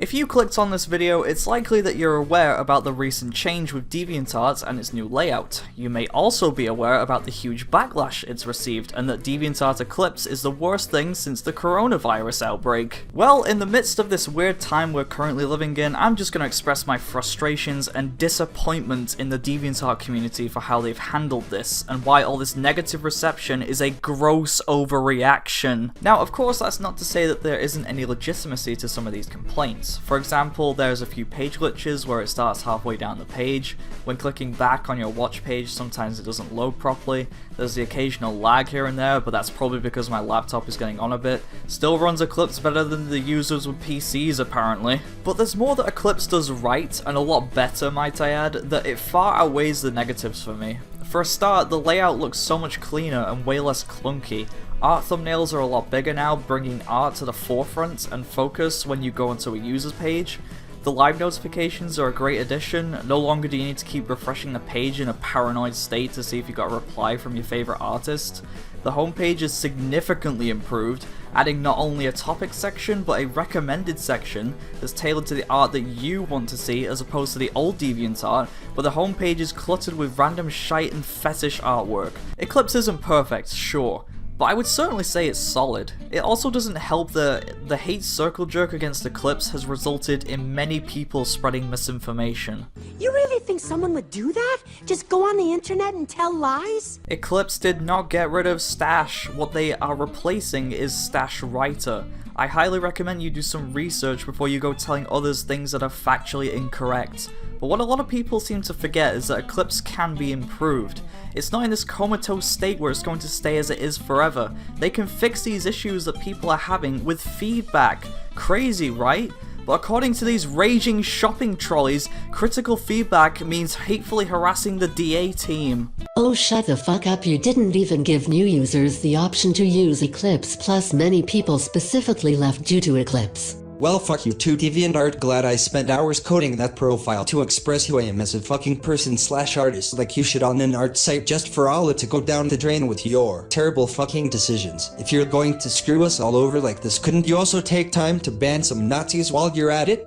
If you clicked on this video, it's likely that you're aware about the recent change with Deviantart and its new layout. You may also be aware about the huge backlash it's received, and that Deviantart Eclipse is the worst thing since the coronavirus outbreak. Well, in the midst of this weird time we're currently living in, I'm just going to express my frustrations and disappointment in the Deviantart community for how they've handled this, and why all this negative reception is a gross overreaction. Now, of course, that's not to say that there isn't any legitimacy to some of these complaints. For example, there's a few page glitches where it starts halfway down the page. When clicking back on your watch page, sometimes it doesn't load properly. There's the occasional lag here and there, but that's probably because my laptop is getting on a bit. Still runs Eclipse better than the users with PCs apparently. But there's more that Eclipse does right, and a lot better might I add, that it far outweighs the negatives for me. For a start, the layout looks so much cleaner and way less clunky. Art thumbnails are a lot bigger now, bringing art to the forefront and focus when you go onto a user's page. The live notifications are a great addition. No longer do you need to keep refreshing the page in a paranoid state to see if you got a reply from your favorite artist. The homepage is significantly improved, adding not only a topic section but a recommended section that's tailored to the art that you want to see as opposed to the old Deviantart, but the homepage is cluttered with random shite and fetish artwork. Eclipse isn't perfect, sure, but I would certainly say it's solid. It also doesn't help that the hate circle jerk against Eclipse has resulted in many people spreading misinformation. You really think someone would do that? Just go on the internet and tell lies? Eclipse did not get rid of Stash. What they are replacing is Stash Writer. I highly recommend you do some research before you go telling others things that are factually incorrect. But what a lot of people seem to forget is that Eclipse can be improved. It's not in this comatose state where it's going to stay as it is forever. They can fix these issues that people are having with feedback. Crazy, right? But according to these raging shopping trolleys, critical feedback means hatefully harassing the DA team. Oh, shut the fuck up, you didn't even give new users the option to use Eclipse, plus many people specifically left due to Eclipse. Well, fuck you too, Deviantart. Glad I spent hours coding that profile to express who I am as a fucking person/artist like you should on an art site just for all it to go down the drain with your terrible fucking decisions. If you're going to screw us all over like this, couldn't you also take time to ban some Nazis while you're at it?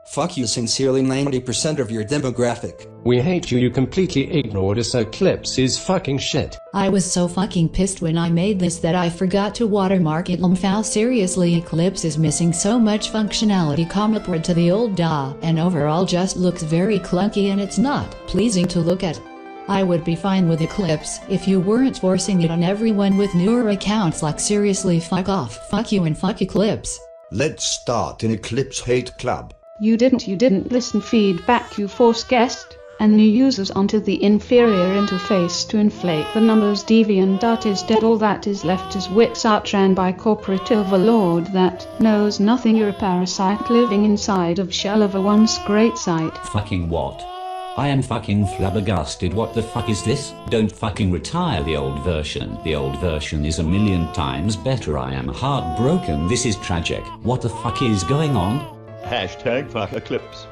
Fuck you sincerely, 90% of your demographic. We hate you, you completely ignored us. Eclipse is fucking shit. I was so fucking pissed when I made this that I forgot to watermark it. Foul, seriously, Eclipse is missing so much functionality compared to the old DA, and overall just looks very clunky and it's not pleasing to look at. I would be fine with Eclipse if you weren't forcing it on everyone with newer accounts. Like, seriously, fuck off, fuck you and fuck Eclipse. Let's start an Eclipse hate club. You didn't listen feedback, you force guest and new users onto the inferior interface to inflate the numbers. Deviantart is dead, all that is left is wits outran by corporate overlord that knows nothing. You're a parasite living inside of shell of a once great site. Fucking what? I am fucking flabbergasted. What the fuck is this? Don't fucking retire the old version. The old version is a million times better. I am heartbroken. This is tragic. What the fuck is going on? Hashtag fuck Eclipse.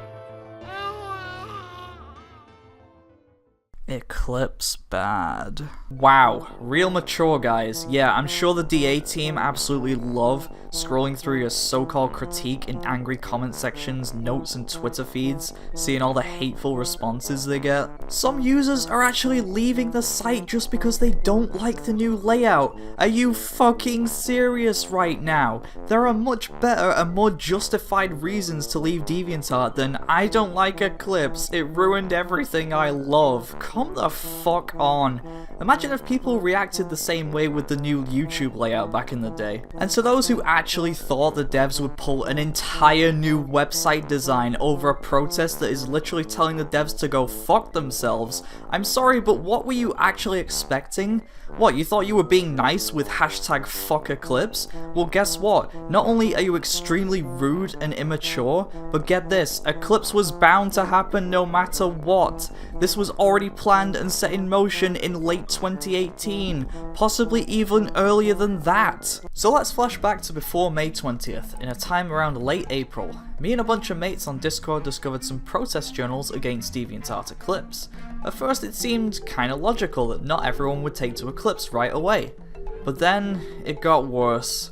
Eclipse bad. Wow, real mature, guys. Yeah, I'm sure the DA team absolutely love scrolling through your so-called critique in angry comment sections, notes, and Twitter feeds, seeing all the hateful responses they get. Some users are actually leaving the site just because they don't like the new layout. Are you fucking serious right now? There are much better and more justified reasons to leave Deviantart than I don't like Eclipse, it ruined everything I love. Come the fuck on. Imagine if people reacted the same way with the new YouTube layout back in the day. And to those who actually thought the devs would pull an entire new website design over a protest that is literally telling the devs to go fuck themselves, I'm sorry, but what were you actually expecting? What, you thought you were being nice with hashtag fuck Eclipse? Well, guess what? Not only are you extremely rude and immature, but get this, Eclipse was bound to happen no matter what. This was already planned and set in motion in late 2018, possibly even earlier than that. So let's flash back to before May 20th, in a time around late April. Me and a bunch of mates on Discord discovered some protest journals against Deviantart Eclipse. At first it seemed kinda logical that not everyone would take to Eclipse right away, but then it got worse.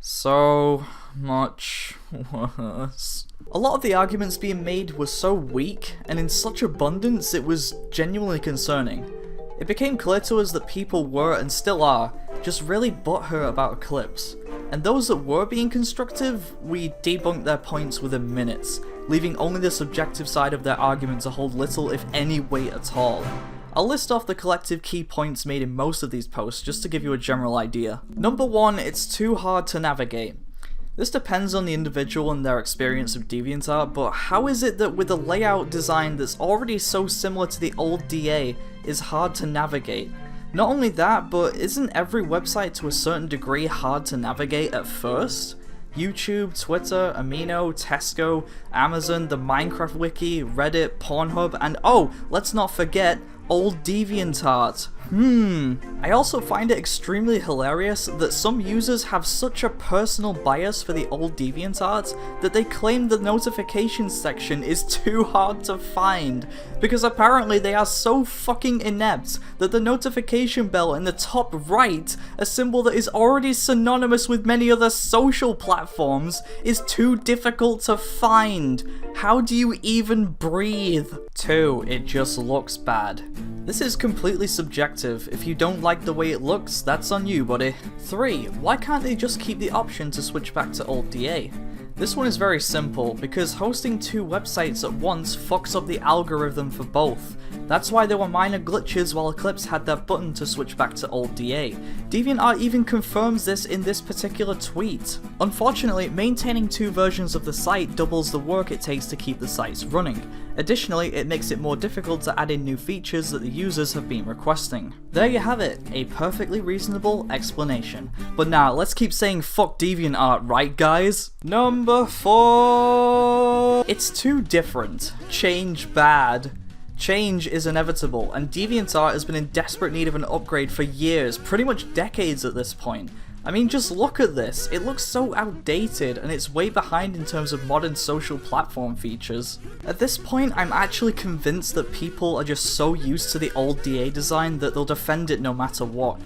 So much worse. A lot of the arguments being made were so weak, and in such abundance it was genuinely concerning. It became clear to us that people were, and still are, just really butthurt about Eclipse. And those that were being constructive, we debunked their points within minutes, leaving only the subjective side of their argument to hold little if any weight at all. I'll list off the collective key points made in most of these posts just to give you a general idea. Number 1, it's too hard to navigate. This depends on the individual and their experience of DeviantArt, but how is it that with a layout design that's already so similar to the old DA is hard to navigate? Not only that, but isn't every website to a certain degree hard to navigate at first? YouTube, Twitter, Amino, Tesco, Amazon, the Minecraft Wiki, Reddit, Pornhub, and oh, let's not forget, old DeviantArt. I also find it extremely hilarious that some users have such a personal bias for the old DeviantArt that they claim the notifications section is too hard to find, because apparently they are so fucking inept that the notification bell in the top right, a symbol that is already synonymous with many other social platforms, is too difficult to find. How do you even breathe? 2, it just looks bad. This is completely subjective. If you don't like the way it looks, that's on you, buddy. 3, why can't they just keep the option to switch back to old DA? This one is very simple, because hosting 2 websites at once fucks up the algorithm for both. That's why there were minor glitches while Eclipse had that button to switch back to old DA. DeviantArt even confirms this in this particular tweet. Unfortunately, maintaining 2 versions of the site doubles the work it takes to keep the sites running. Additionally, it makes it more difficult to add in new features that the users have been requesting. There you have it, a perfectly reasonable explanation. But now, let's keep saying fuck DeviantArt, right guys? Number 4... It's too different. Change bad. Change is inevitable, and DeviantArt has been in desperate need of an upgrade for years, pretty much decades at this point. I mean, just look at this. It looks so outdated, and it's way behind in terms of modern social platform features. At this point, I'm actually convinced that people are just so used to the old DA design that they'll defend it no matter what.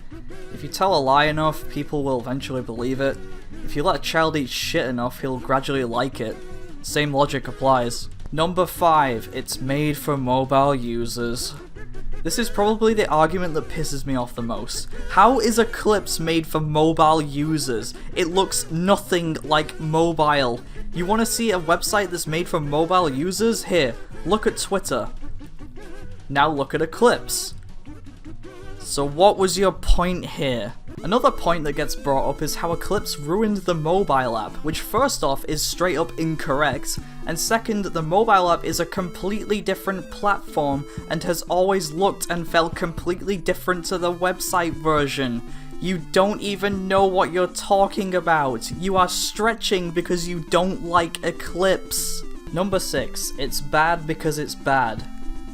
If you tell a lie enough, people will eventually believe it. If you let a child eat shit enough, he'll gradually like it. Same logic applies. Number 5, it's made for mobile users. This is probably the argument that pisses me off the most. How is Eclipse made for mobile users? It looks nothing like mobile. You want to see a website that's made for mobile users? Here, look at Twitter. Now look at Eclipse. So what was your point here? Another point that gets brought up is how Eclipse ruined the mobile app, which first off is straight up incorrect, and second, the mobile app is a completely different platform and has always looked and felt completely different to the website version. You don't even know what you're talking about. You are stretching because you don't like Eclipse. Number 6, it's bad because it's bad.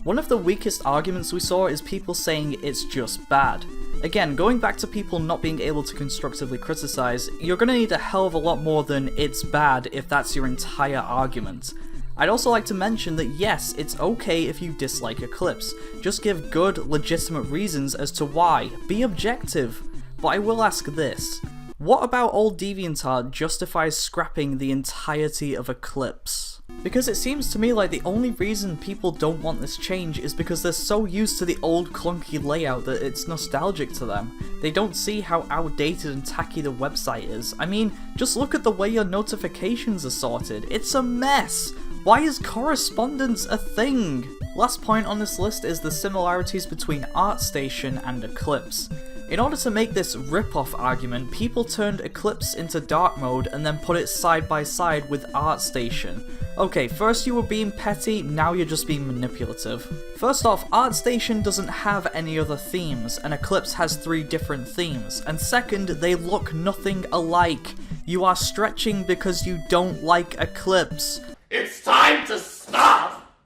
One of the weakest arguments we saw is people saying it's just bad. Again, going back to people not being able to constructively criticize, you're gonna need a hell of a lot more than it's bad if that's your entire argument. I'd also like to mention that yes, it's okay if you dislike Eclipse, just give good, legitimate reasons as to why. Be objective. But I will ask this, what about old DeviantArt justifies scrapping the entirety of Eclipse? Because it seems to me like the only reason people don't want this change is because they're so used to the old clunky layout that it's nostalgic to them. They don't see how outdated and tacky the website is. I mean, just look at the way your notifications are sorted. It's a mess! Why is correspondence a thing? Last point on this list is the similarities between Artstation and Eclipse. In order to make this rip-off argument, people turned Eclipse into dark mode and then put it side by side with Artstation. Okay, first you were being petty, now you're just being manipulative. First off, Artstation doesn't have any other themes, and Eclipse has 3 different themes. And second, they look nothing alike. You are stretching because you don't like Eclipse. It's time to stop!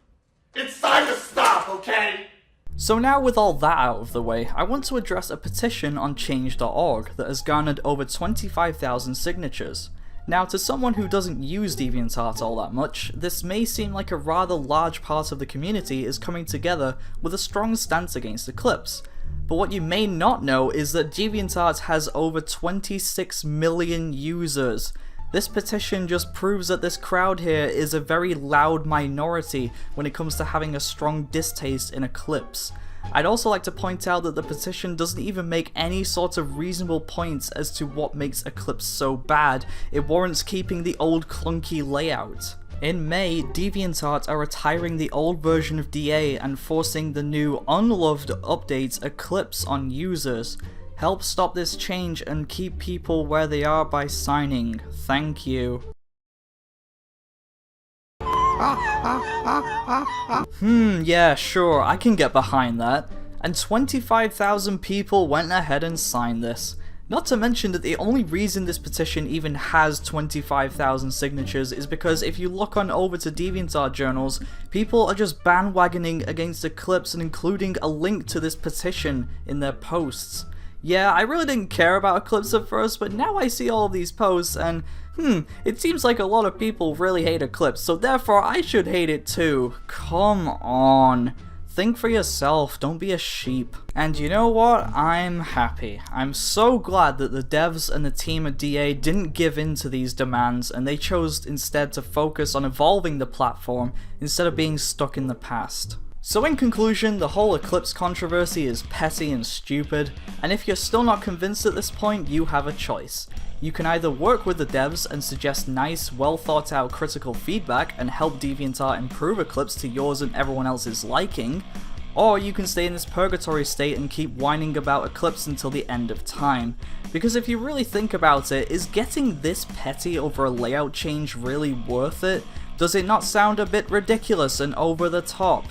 It's time to stop, okay? So now with all that out of the way, I want to address a petition on change.org that has garnered over 25,000 signatures. Now, to someone who doesn't use DeviantArt all that much, this may seem like a rather large part of the community is coming together with a strong stance against Eclipse. But what you may not know is that DeviantArt has over 26 million users. This petition just proves that this crowd here is a very loud minority when it comes to having a strong distaste in Eclipse. I'd also like to point out that the petition doesn't even make any sort of reasonable points as to what makes Eclipse so bad. It warrants keeping the old clunky layout. In May, Deviantart are retiring the old version of DA and forcing the new, unloved update Eclipse on users. Help stop this change and keep people where they are by signing. Thank you. Yeah, sure, I can get behind that. And 25,000 people went ahead and signed this. Not to mention that the only reason this petition even has 25,000 signatures is because if you look on over to Deviantart journals, people are just bandwagoning against Eclipse and including a link to this petition in their posts. Yeah, I really didn't care about Eclipse at first, but now I see all of these posts and, it seems like a lot of people really hate Eclipse, so therefore I should hate it too. Come on. Think for yourself, don't be a sheep. And you know what? I'm happy. I'm so glad that the devs and the team at DA didn't give in to these demands and they chose instead to focus on evolving the platform instead of being stuck in the past. So in conclusion, the whole Eclipse controversy is petty and stupid, and if you're still not convinced at this point, you have a choice. You can either work with the devs and suggest nice, well thought out critical feedback and help Deviantart improve Eclipse to yours and everyone else's liking, or you can stay in this purgatory state and keep whining about Eclipse until the end of time. Because if you really think about it, is getting this petty over a layout change really worth it? Does it not sound a bit ridiculous and over the top?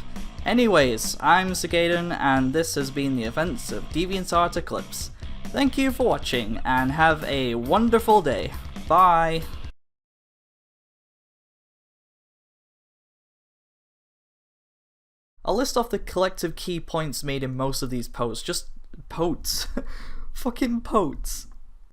Anyways, I'm Cigaden, and this has been the events of Deviantart Eclipse. Thank you for watching, and have a wonderful day. Bye! I'll list off the collective key points made in most of these posts. Just potes. Fucking potes.